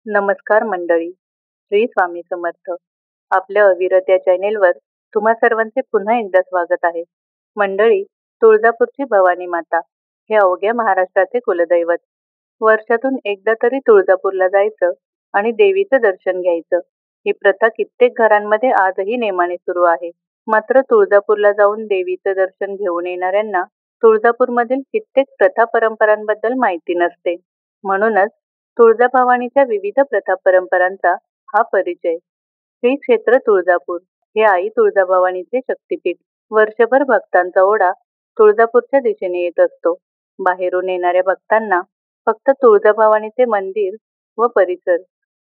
नमस्कार मंडळी. श्री स्वामी समर्थ. आपल्या अविरत या चॅनेलवर तुम्हा सर्वांचे पुन्हा एकदा स्वागत आहे. मंडळी, तुळजापूरची भवानी माता हे अवघ्या महाराष्ट्राचे कुलदैवत. वर्षातून एकदा तरी तुळजापूरला जायचं आणि देवीचं दर्शन घ्यायचं, ही प्रथा कित्येक घरांमध्ये आजही नेमाने सुरू आहे. मात्र तुळजापूरला जाऊन देवीचं दर्शन घेऊन येणाऱ्यांना तुळजापूरमधील कित्येक प्रथा परंपरांबद्दल माहिती नसते. म्हणूनच तुळजाभवानीच्या विविध प्रथा परंपरांचा हा परिचय. श्री क्षेत्र तुळजापूर हे आई तुळजाभवानीचे शक्तिपीठ. वर्षभर भक्तांचा ओढा तुळजापूरच्या दिशेने येत असतो. बाहेरून येणाऱ्या भक्तांना फक्त तुळजाभवानीचे मंदिर व परिसर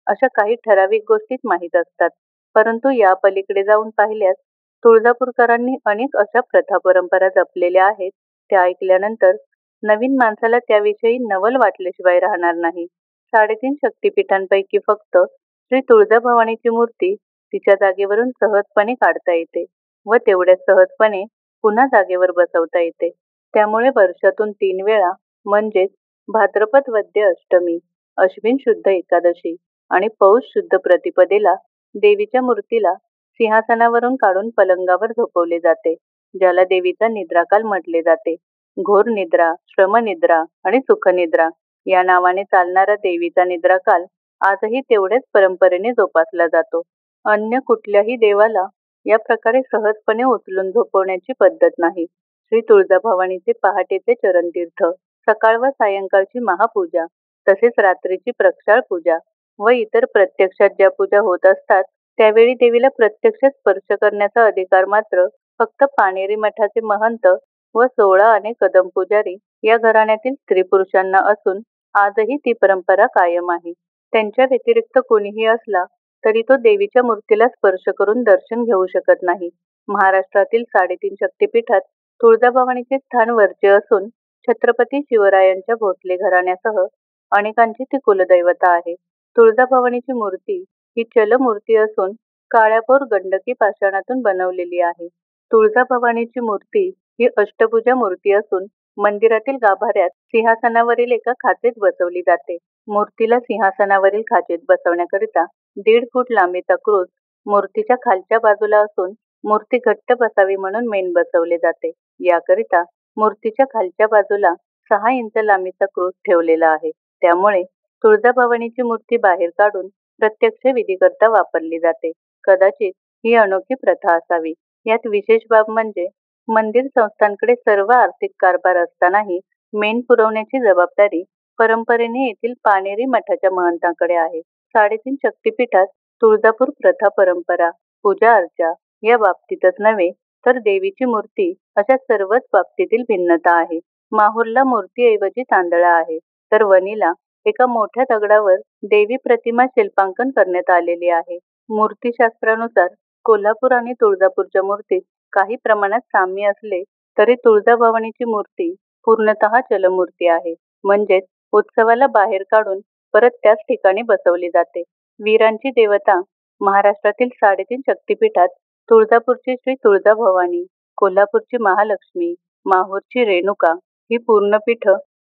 अशा काही ठराविक गोष्टीच माहीत असतात. परंतु या पलीकडे जाऊन पाहिल्यास तुळजापूरकरांनी अनेक अशा प्रथा परंपरा जपलेल्या आहेत. त्या ऐकल्यानंतर नवीन माणसाला त्याविषयी नवल वाटल्याशिवाय राहणार नाही. 3.5 शक्तिपीठांपैकी फक्त श्री तुळजाभवानीची मूर्ती तिच्या जागेवरून सहजपणे काढता येते व तेवढ्याच सहजपणे पुन्हा जागेवर बसवता येते. त्यामुळे वर्षातून 3 वेळा म्हणजेच भाद्रपद वद्य अष्टमी, अश्विन शुद्ध एकादशी आणि पौष शुद्ध प्रतिपदेला देवीच्या मूर्तीला सिंहासनावरून काढून पलंगावर झोपवले जाते, ज्याला देवीचा निद्राकाल म्हटले जाते. घोर निद्रा, श्रमनिद्रा आणि सुखनिद्रा या नावाने चालणारा देवीचा निद्राकाल आजही तेवढ्याच परंपरेने जोपासला जातो. अन्य कुठल्याही देवाला या प्रकारे सहजपणे उचलून झोपवण्याची पद्धत नाही. श्री तुळजाभवानीचे पहाटेचे चरणतीर्थ, सकाळ व सायंकाळची महापूजा, तसेच रात्रीची प्रक्षाळ पूजा व इतर प्रत्यक्षात ज्या पूजा होत असतात त्यावेळी देवीला प्रत्यक्ष स्पर्श करण्याचा अधिकार मात्र फक्त पानेरी मठाचे महंत व 16 आणे कदम पुजारी या घराण्यातील स्त्री पुरुषांना असून आजही ती परंपरा कायम आहे. त्यांच्या व्यतिरिक्त कोणीही असला तरी तो देवीच्या मूर्तीला स्पर्श करून दर्शन घेऊ शकत नाही. महाराष्ट्रातील 3.5 शक्तिपीठात तुळजाभवानीचे स्थान वरचे असून छत्रपती शिवरायांच्या भोसले घराण्यासह अनेकांची ती कुलदैवता आहे. तुळजाभवानीची मूर्ती ही चलमूर्ती असून काळ्याभोर गंडकी पाषाणातून बनवलेली आहे. तुळजाभवानीची मूर्ती ही अष्टभुजा मूर्ती असून मंदिरातील गाभाऱ्यात सिंहासनावरील एका खाचेत बसवली जाते. मूर्तीला सिंहासनावरील खाचेत बसवण्याकरिता 1.5 फूट लांबीचा क्रूस मूर्तीच्या खालच्या बाजूला असून मूर्ती घट्ट बसावी म्हणून मेण बसवले जाते. याकरिता मूर्तीच्या खालच्या बाजूला 6 इंच लांबीचा क्रूस ठेवलेला आहे. त्यामुळे तुळजाभवानीची मूर्ती बाहेर काढून प्रत्यक्ष विधीकरता वापरली जाते. कदाचित ही अनोखी प्रथा असावी. यात विशेष बाब म्हणजे मंदिर संस्थांकडे सर्व आर्थिक कारभार असतानाही मेण पुरवण्याची जबाबदारी परंपरेने येथील पानेरी मठाच्या महंतांकडे आहे. 3.5 शक्तिपीठात तुळजापूर प्रथा परंपरा, पूजा अर्चा या बाबतीतच नव्हे तर देवीची मूर्ती अशा सर्वच बाबतीतील भिन्नता आहे. माहूरला मूर्तीऐवजी तांदळा आहे, तर वणीला एका मोठ्या दगडावर देवी प्रतिमा शिल्पांकन करण्यात आलेली आहे. मूर्तीशास्त्रानुसार कोल्हापूर आणि तुळजापूरच्या मूर्तीत काही प्रमाणात साम्य असले तरी तुळजाभवानीची मूर्ती पूर्णतः चलमूर्ती आहे. म्हणजेच उत्सवाला बाहेर काढून परत त्याच ठिकाणी बसवली जाते. वीरांची देवता महाराष्ट्रातील 3.5 शक्तिपीठात तुळजापूरची श्री तुळजाभवानी, कोल्हापूरची महालक्ष्मी, माहूरची रेणुका ही पूर्णपीठ,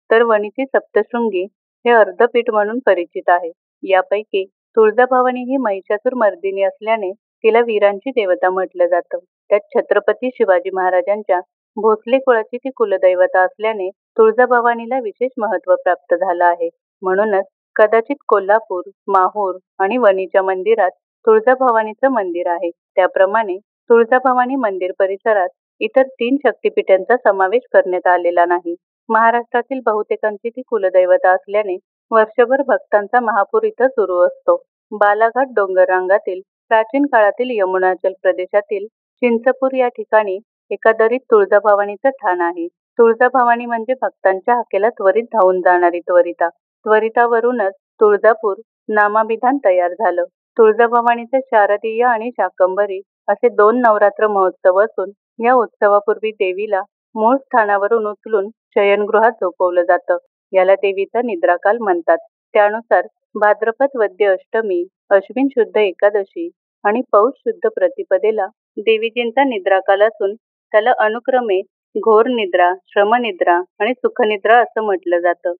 तर वणीची सप्तशृंगी हे अर्धपीठ म्हणून परिचित आहे. यापैकी तुळजाभवानी ही महिषासुर मर्दिनी असल्याने तिला वीरांची देवता म्हटलं जातं. त्यात छत्रपती शिवाजी महाराजांच्या भोसले कुळाची ती कुलदैवता असल्याने तुळजाभवानीला विशेष महत्त्व प्राप्त झालं आहे. म्हणूनच कदाचित कोल्हापूर, माहूर आणि वणीच्या मंदिरात तुळजाभवानीचं मंदिर आहे. त्याप्रमाणे तुळजाभवानी मंदिर परिसरात इतर 3 शक्तिपीठांचा समावेश करण्यात आलेला नाही. महाराष्ट्रातील बहुतेकांची ती कुलदैवता असल्याने वर्षभर भक्तांचा महापूर इथं सुरू असतो. बालाघाट डोंगररांगातील प्राचीन काळातील यमुनाचल प्रदेशातील चिंचपूर या ठिकाणी एका दरीत तुळजाभवानीचं ठाण आहे. तुळजाभवानी म्हणजे भक्तांच्या हाकेला त्वरित धावून जाणारी त्वरिता. त्वरितावरूनच तुळजापूर नामाभिधान तयार झालं. तुळजाभवानीचे शारदीय आणि शाकंभरी असे 2 नवरात्र महोत्सव असून या उत्सवापूर्वी देवीला मूळ स्थानावरून उचलून शयनगृहात झोपवलं जातं. याला देवीचा निद्राकाल म्हणतात. त्यानुसार भाद्रपद वद्य अष्टमी, अश्विन शुद्ध एकादशी आणि पौष शुद्ध प्रतिपदेला देवीजींचा निद्राकाल असून त्याला अनुक्रमे घोर निद्रा, श्रमनिद्रा आणि सुखनिद्रा असं म्हटलं जातं.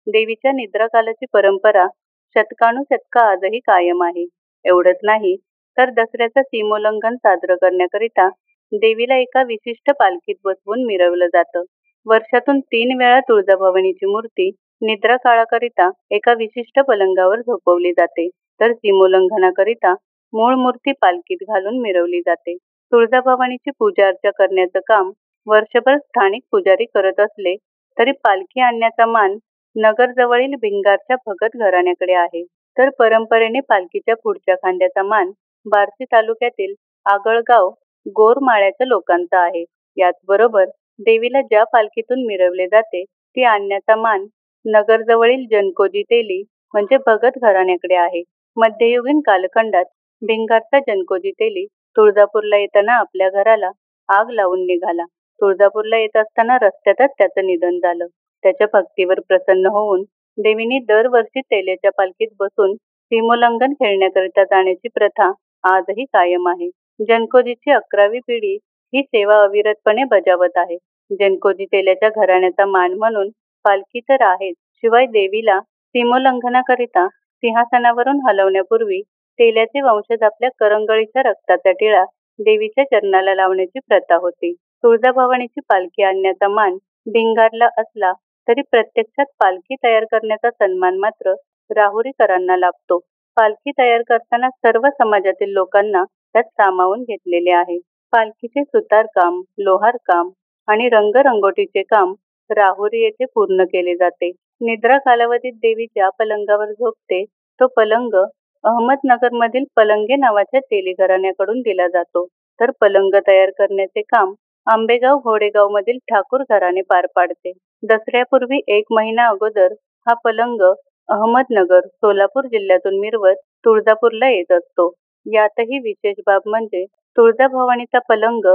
देवीच्या निद्राकालाची परंपरा शतकानुशतका आजही कायम आहे. एवढंच नाही तर दसऱ्याचं सीमोल्लंघन साजरं करण्याकरिता देवीला एका विशिष्ट पालखीत बसवून मिरवलं जातं. वर्षातून 3 वेळा तुळजाभवानीची मूर्ती निद्रा काळाकरिता एका विशिष्ट पलंगावर झोपवली जाते, तर सीमोल्लंघनाकरिता मूळ मूर्ती पालखीत घालून मिरवली जाते. तुळजाभवानीची पूजा अर्चा करण्याचं काम वर्षभर स्थानिक पुजारी करत असले तरी पालखी आणण्याचा मान नगरजवळील भिंगारच्या भगत घराण्याकडे आहे. तर परंपरेने पालखीच्या पुढच्या खांद्याचा मान बार्शी तालुक्यातील आगळगाव गोरमाळ्याच्या लोकांचा आहे. याचबरोबर देवीला ज्या पालखीतून मिरवले जाते ती आणण्याचा मान नगरजवळील जनकोजी तेली म्हणजे भगत घराण्याकडे आहे. मध्ययुगीन कालखंडात भिंगारचा जनकोजी तेली तुळजापूरला येताना आपल्या घराला आग लावून निघाला. तुळजापूरला येत असताना रस्त्यातच त्याचं निधन झालं. त्याच्या भक्तीवर प्रसन्न होऊन देवीने दरवर्षी तेल्याच्या पालखीत बसून सीमोल्लंघन खेळण्याकरिता जाण्याची प्रथा आजही कायम आहे. जनकोजीची 11वी पिढी ही सेवा अविरतपणे बजावत आहे. जनकोजी तेल्याच्या घराण्याचा मान म्हणून पालखी तर आहेच, शिवाय देवीला सीमोल्लंघनाकरिता सिंहासनावरून हलवण्यापूर्वी तेल्याचे वंशज आपल्या करंगळीच्या रक्ताचा टिळा देवीच्या चरणाला लावण्याची प्रथा होती. तुळजाभवानीची पालखी आणण्याचा मान भिंगारला असला तरी प्रत्यक्षात पालखी तयार करण्याचा सन्मान मात्र राहुरीकरांना लाभतो. पालखी तयार करताना सर्व समाजातील लोकांना त्यात सामावून घेतलेले आहे. पालखीचे सुतारकाम, लोहारकाम आणि रंगरंगोटीचे काम राहुरी येथे पूर्ण केले जाते. निद्रा कालावधीत देवी ज्या पलंगावर झोपते तो पलंग अहमदनगरमधील पलंगे नावाच्या तेली घराण्याकडून दिला जातो, तर पलंग तयार करण्याचे काम आंबेगाव घोडेगावमधील ठाकूर घराणे पार पाडते. दसऱ्यापूर्वी 1 महिना अगोदर हा पलंग अहमदनगर, सोलापूर जिल्ह्यातून मिरवत तुळजापूरला येत असतो. यातही विशेष बाब म्हणजे तुळजाभवानीचा पलंग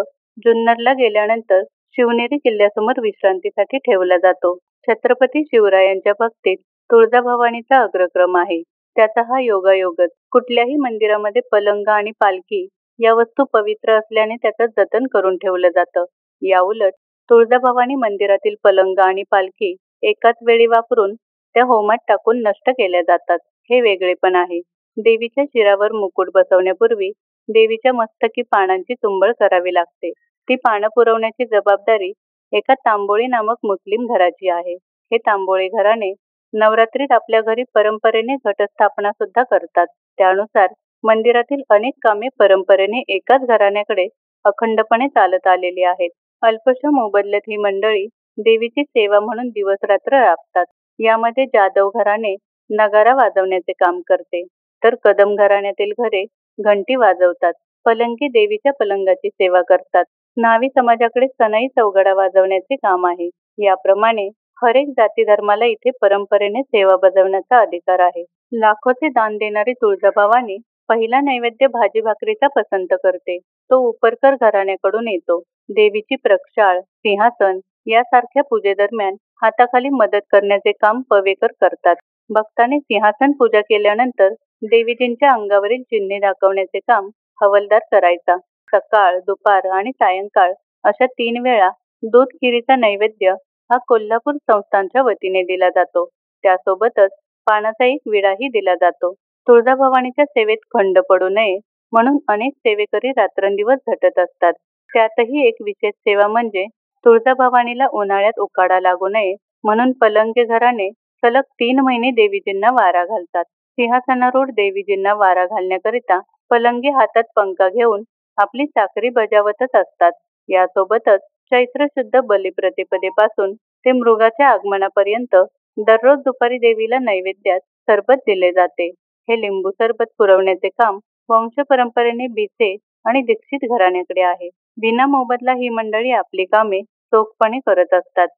जुन्नरला गेल्यानंतर शिवनेरी किल्ल्यासमोर विश्रांतीसाठी ठेवला जातो. छत्रपती शिवरायांच्या भक्तीत तुळजाभवानीचा अग्रक्रम आहे. त्याचा हा योगायोगच. कुठल्याही मंदिरामध्ये पलंग आणि पालखी या वस्तू पवित्र असल्याने त्याचं जतन करून ठेवलं जातं. याउलट तुळजाभवानी मंदिरातील पलंग आणि पालखी एकाच वेळी वापरून त्या होमात टाकून नष्ट केल्या जातात. हे वेगळेपण आहे. देवीच्या शिरावर मुकुट बसवण्यापूर्वी देवीच्या मस्तकी पानांची चुंबळ करावी लागते. ती पानं पुरवण्याची जबाबदारी एका तांबोळी नामक मुस्लिम घराची आहे. हे तांबोळी घराणे नवरात्रीत आपल्या घरी परंपरेने घटस्थापना सुद्धा करतात. त्यानुसार मंदिरातील अनेक कामे परंपरेने एकाच घराण्याकडे अखंडपणे चालत आलेली आहेत. अल्पशा मोबदल्यात ही मंडळी देवीची सेवा म्हणून दिवसरात्र राबतात. यामध्ये जाधव घराणे नगारा वाजवण्याचे काम करते, तर कदम घराण्यातील घरे घंटी वाजवतात. पलंगी देवीच्या पलंगाची सेवा करतात. न्हावी समाजाकडे सनई चौघडा वाजवण्याचे काम आहे. याप्रमाणे हरेक जाती धर्माला इथे परंपरेने सेवा बजावण्याचा अधिकार आहे. लाखोचे दान देणारी तुळजाभवानी पहिला नैवेद्य भाजी भाकरीचा पसंत करते. तो उपरकर घराण्याकडून येतो. देवीची प्रक्षाळ, सिंहासन यासारख्या पूजेदरम्यान हाताखाली मदत करण्याचे काम पवेकर करतात. भक्ताने सिंहासन पूजा केल्यानंतर देवीजींच्या अंगावरील चिन्हे दाखवण्याचे काम हवलदार करायचा. सकाळ, दुपार आणि सायंकाळ अशा 3 वेळा दूध खिरीचा नैवेद्य हा कोल्हापूर संस्थानच्या वतीने दिला जातो. त्यासोबतच पानाचा एक विडाही दिला जातो. तुळजाभवानीच्या सेवेत खंड पडू नये म्हणून अनेक सेवेकरी रात्रंदिवस झटत असतात. त्यातही एक विशेष सेवा म्हणजे तुळजाभवानीला उन्हाळ्यात उकाडा लागू नये म्हणून पलंगे घराणे सलग 3 महिने देवीजींना वारा घालतात. सिंहासनारूढ देवीजींना वारा घालण्याकरिता पलंगे हातात पंखा घेऊन आपली चाकरी बजावतच असतात. यासोबतच चैत्र शुद्ध बलिप्रतिपदेपासून ते मृगाच्या आगमनापर्यंत दररोज दुपारी देवीला नैवेद्यात सरबत दिले जाते. हे लिंबू सरबत पुरवण्याचे काम वंशपरंपरेने भिसे आणि दीक्षित घराण्याकडे आहे. बिना मोबदला ही मंडळी आपली कामे चोखपणे करत असतात.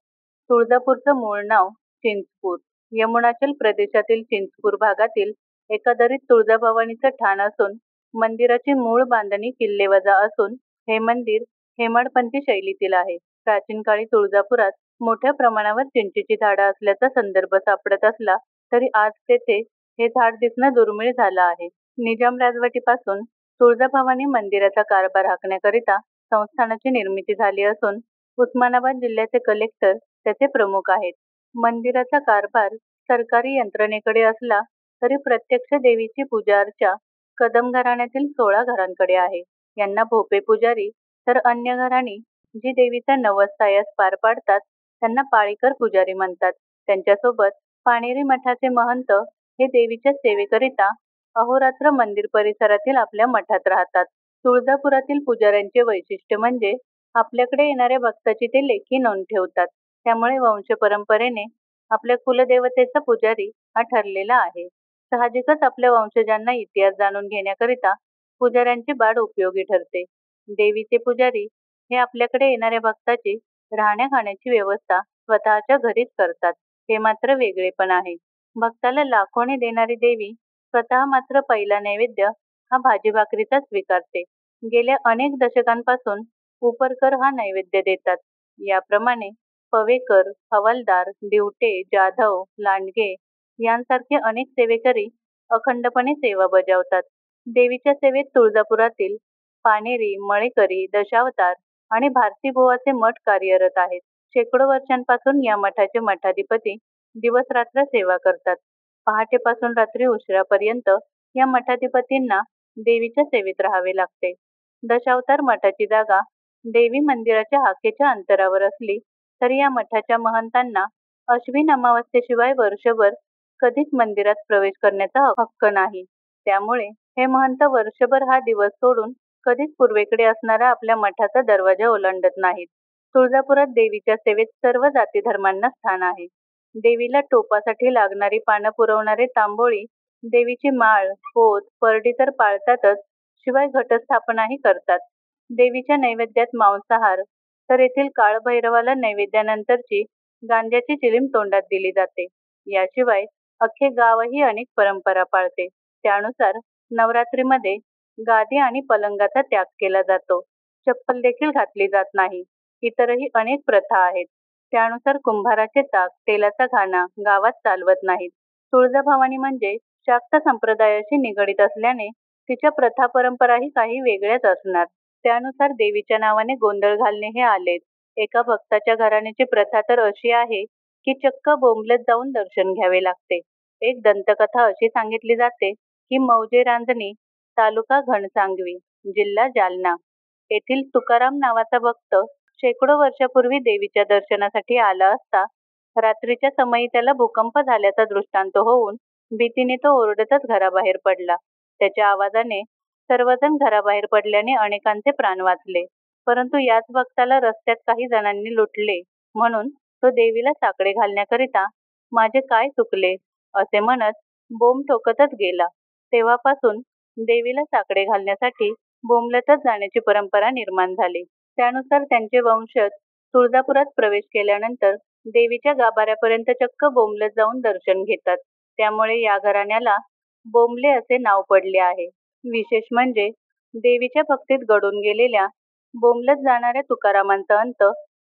तुळजापूरचं मूळ नाव चिंचपूर. यमुनाचल प्रदेशातील चिंचपूर भागातील एका दरीत तुळजाभवानीचं ठाण असून मंदिराची मूळ बांधणी किल्लेवजा असून हे मंदिर हेमाडपंथी शैलीतील आहे. प्राचीन काळी तुळजापुरात मोठ्या प्रमाणावर चिंचेची झाडं असल्याचा संदर्भ सापडत असला तरी आज तेथे हे झाड दिसणं दुर्मिळ झालं आहे. निजाम राजवटीपासून तुळजाभवानी मंदिराचा कारभार हाकण्याकरिता संस्थानाची निर्मिती झाली असून उस्मानाबाद जिल्ह्याचे कलेक्टर त्याचे प्रमुख आहेत. मंदिराचा कारभार सरकारी यंत्रणेकडे असला तरी प्रत्यक्ष देवीची पूजा अर्चा कदम घराण्यातील 16 घरांकडे आहे. यांना भोपे पुजारी, तर अन्य घराणी जी देवीचा नवस सायास पार पाडतात त्यांना पाळीकर पुजारी म्हणतात. त्यांच्यासोबत पाणेरी मठाचे महंत हे देवीच्या सेवेकरिता अहोरात्र मंदिर परिसरातील आपल्या मठात राहतात. तुळजापुरातील पुजाऱ्यांचे वैशिष्ट्य म्हणजे आपल्याकडे येणाऱ्या भक्ताची ते लेखी नोंद ठेवतात. त्यामुळे वंश परंपरेने आपल्या कुलदेवतेचा पुजारी हा ठरलेला आहे. साहजिकच आपल्या वंशजांना इतिहास जाणून घेण्याकरिता पुजाऱ्यांची बाड उपयोगी ठरते. देवीचे पुजारी हे आपल्याकडे येणाऱ्या भक्ताची राहण्या खाण्याची व्यवस्था स्वतःच्या घरीच करतात. हे मात्र वेगळेपण आहे. भक्ताला लाखोने देणारी देवी स्वतः मात्र पहिला नैवेद्य हा भाजी भाकरीचा स्वीकारते. गेल्या अनेक दशकांपासून उपरकर हा नैवेद्य देतात. याप्रमाणे पवेकर, हवालदार, दिवटे, जाधव, लांडगे यांसारखे अनेक सेवेकरी अखंडपणे सेवा बजावतात. देवीच्या सेवेत तुळजापुरातील पानेरी, मळेकरी, दशावतार आणि भारतीबुवाचे मठ कार्यरत आहेत. शेकडो वर्षांपासून या मठाचे मठाधिपती दिवस रात्र सेवा करतात. पहाटेपासून रात्री उशिरापर्यंत या मठाधिपतींना देवीच्या सेवेत राहावे लागते. दशावतार मठाची जागा देवी मंदिराच्या हाकेच्या अंतरावर असली तरी या मठाच्या महंतांना अश्विन अमावास्येशिवाय वर्षभर कधीच मंदिरात प्रवेश करण्याचा हक्क नाही. त्यामुळे हे महंत वर्षभर हा दिवस सोडून कधीच पूर्वेकडे असणारा आपल्या मठाचा दरवाजा ओलांडत नाहीत. तुळजापुरात देवीच्या सेवेत सर्व जाती धर्मांना स्थान आहे. देवीला टोपासाठी लागणारी पानं पुरवणारे तांबोळी देवीची माळ, पोत, परडी तर पाळतातच, शिवाय घटस्थापनाही करतात. देवीच्या नैवेद्यात मांसाहार, तर येथील काळभैरवाला नैवेद्यानंतरची गांज्याची चिलीम तोंडात दिली जाते. याशिवाय अख्खे गावही अनेक परंपरा पाळते. त्यानुसार नवरात्रीमध्ये गादी आणि पलंगाचा त्याग केला जातो. चप्पल देखील घातली जात नाही. इतरही अनेक प्रथा आहेत. त्यानुसार कुंभाराचे चाक, तेलाचा घाणा गावात चालवत नाहीत. तुळजाभवानी म्हणजे शाक्त संप्रदायाशी निगडीत असल्याने तिच्या प्रथा परंपराही काही वेगळ्याच असणार. त्यानुसार देवीच्या नावाने गोंधळ घालणे हे आलेच. एका भक्ताच्या घराण्याची प्रथा तर अशी आहे की चक्क बोंबलत जाऊन दर्शन घ्यावे लागते. एक दंतकथा अशी सांगितली जाते की मौजे रांजणी, तालुका घनसांगवी, जिल्हा जालना येथील तुकाराम नावाचा भक्त शेकडो वर्षापूर्वी देवीच्या दर्शनासाठी आला असता रात्रीच्या समयी त्याला भूकंप झाल्याचा दृष्टांत होऊन भीतीने तो ओरडतच घराबाहेर पडला. त्याच्या आवाजाने सर्वजण घराबाहेर पडल्याने अनेकांचे प्राण वाचले. परंतु याच भक्ताला रस्त्यात काही जणांनी लुटले म्हणून तो देवीला साकडे घालण्याकरिता माझे काय चुकले असे म्हणत बोंब ठोकतच गेला. तेव्हापासून देवीला साकडे घालण्यासाठी बोंबलतच जाण्याची परंपरा निर्माण झाली. त्यानुसार त्यांचे वंशज तुळजापुरात प्रवेश केल्यानंतर देवीच्या गाभाऱ्यापर्यंत चक्क बोंबलत जाऊन दर्शन घेतात. त्यामुळे या घराण्याला बोंबले असे नाव पडले आहे. विशेष म्हणजे देवीच्या भक्तीत गढून गेलेल्या बोंबलत जाणाऱ्या तुकारामांचा अंत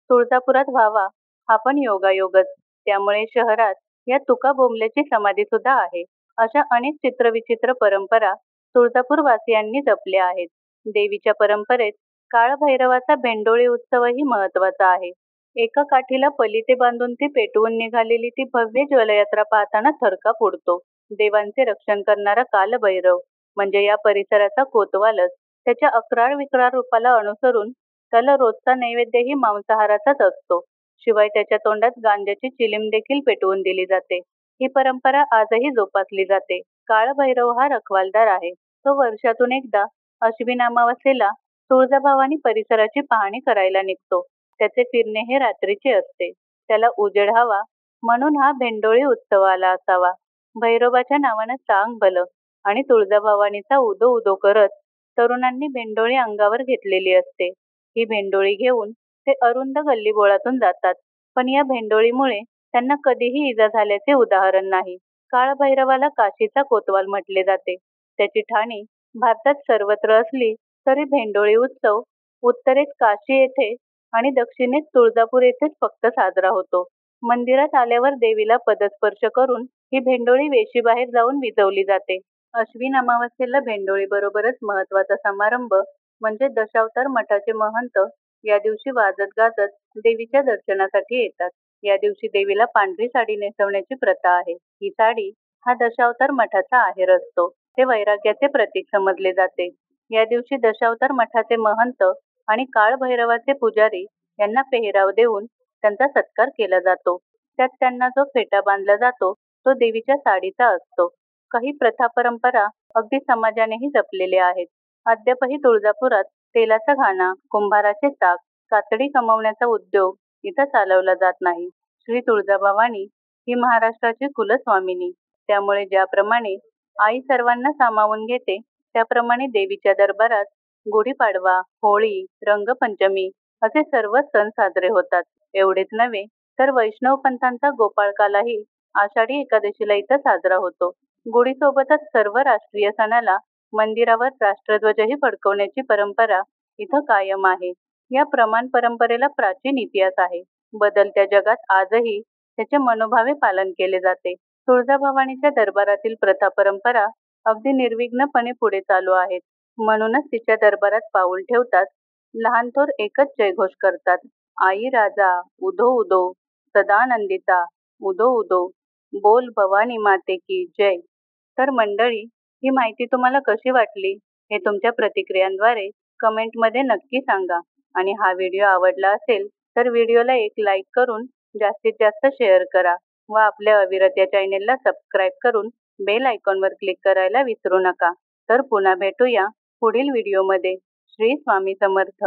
तुळजापुरात व्हावा हा पण योगायोगच. त्यामुळे शहरात या तुका बोंबल्याची समाधी सुद्धा आहे. अशा अनेक चित्रविचित्र परंपरा तुळजापूरवासियांनी जपल्या आहेत. देवीच्या परंपरेत काळभैरवाचा भेंडोळी उत्सवही महत्वाचा आहे. एका काठीला पलिते बांधून ती पेटवून निघालेली ती भव्य ज्वलयात्रा पाहताना थरकाप उडतो. देवांचे रक्षण करणारा कालभैरव म्हणजे या परिसराचा कोतवालच. त्याच्या अक्राळ विक्राळ रूपाला अनुसरून त्याला रोजचा नैवेद्यही मांसाहाराचाच असतो. शिवाय त्याच्या तोंडात गांज्याची चिलीम देखील पेटवून दिली जाते. ही परंपरा आजही जोपासली जाते. काळभैरव हा रखवालदार आहे. तो वर्षातून एकदा अश्विन अमावास्येला तुळजाभवानी परिसराची पाहणी करायला निघतो. त्याचे फिरणे हे रात्रीचे असते. त्याला उजेड हवा म्हणून हा भेंडोळी उत्सव आला असावा. भैरवाच्या नावानं चांग भलं आणि तुळजाभवानीचा उदो उदो करत तरुणांनी भेंडोळी अंगावर घेतलेली असते. ही भेंडोळी घेऊन ते अरुंद गल्लीबोळातून जातात. पण या भेंडोळीमुळे त्यांना कधीही इजा झाल्याचे उदाहरण नाही. काळभैरवाला काशीचा कोतवाल म्हटले जाते. त्याची ठाणी भारतात सर्वत्र असली तरी भेंडोळी उत्सव उत्तरेत काशी येथे आणि दक्षिणेत तुळजापूर येथेच फक्त साजरा होतो. मंदिरात आल्यावर देवीला पदस्पर्श करून ही भेंडोळी वेशीबाहेर जाऊन विझवली जाते. अश्विन अमावास्येला भेंडोळी बरोबरच महत्वाचा समारंभ म्हणजे दशावतार मठाचे महंत या दिवशी वाजत गाजत देवीच्या दर्शनासाठी येतात. या दिवशी देवीला पांढरी साडी नेसवण्याची प्रथा आहे. ही साडी हा दशावतार मठाचा आहेर असतो. ते वैराग्याचे प्रतीक समजले जाते. या दिवशी दशावतार मठाचे महंत आणि काळभैरवाचे पुजारी यांना पेहराव देऊन त्यांचा सत्कार केला जातो. त्यात त्यांना जो फेटा बांधला जातो तो देवीच्या साडीचा असतो. काही प्रथा परंपरा अगदी समाजानेही जपलेल्या आहेत. अद्यापही तुळजापुरात तेलाचा घाणा, कुंभाराचे चाक, कातडी कमवण्याचा उद्योग इथं चालवला जात नाही. श्री तुळजाभवानी ही महाराष्ट्राची कुलस्वामिनी. त्यामुळे ज्याप्रमाणे आई सर्वांना सामावून घेते, त्याप्रमाणे देवीच्या दरबारात गुढीपाडवा, होळी, रंगपंचमी असे सर्व सण साजरे होतात. एवढेच नव्हे तर वैष्णव पंथांचा गोपाळकालाही आषाढी एकादशीला इथं साजरा होतो. गुढीसोबतच सर्व राष्ट्रीय सणाला मंदिरावर राष्ट्रध्वजही फडकवण्याची परंपरा इथं कायम आहे. या प्रमाण परंपरेला प्राचीन इतिहास आहे. बदलत्या जगात आजही त्याचे मनोभावे पालन केले जाते. तुळजाभवानीच्या दरबारातील प्रथा परंपरा अगदी निर्विघ्नपणे पुढे चालू आहेत. म्हणूनच तिच्या दरबारात पाऊल ठेवतात लहान थोर एकच जयघोष करतात. आई राजा उदो उदो, सदानंदिता उदो उदो, बोल भवानी माते की जय. तर मंडळी, ही माहिती तुम्हाला कशी वाटली हे तुमच्या प्रतिक्रियांद्वारे कमेंटमध्ये नक्की सांगा. आणि हा व्हिडिओ आवडला असेल तर व्हिडिओला एक लाईक करून जास्तीत जास्त शेअर करा व आपल्या अविरत या चॅनेलला सबस्क्राईब करून बेल आयकॉनवर क्लिक करायला विसरू नका. तर पुन्हा भेटूया पुढील व्हिडिओमध्ये. श्री स्वामी समर्थ.